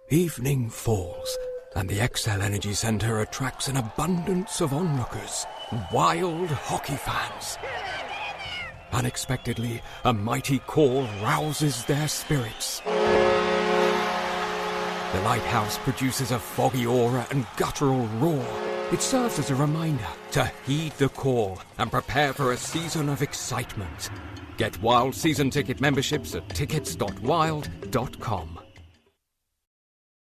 Evening falls, and the XL Energy Centre attracts an abundance of onlookers, wild hockey fans. Unexpectedly, a mighty call rouses their spirits. The lighthouse produces a foggy aura and guttural roar. It serves as a reminder to heed the call and prepare for a season of excitement. Get Wild season ticket memberships at tickets.wild.com.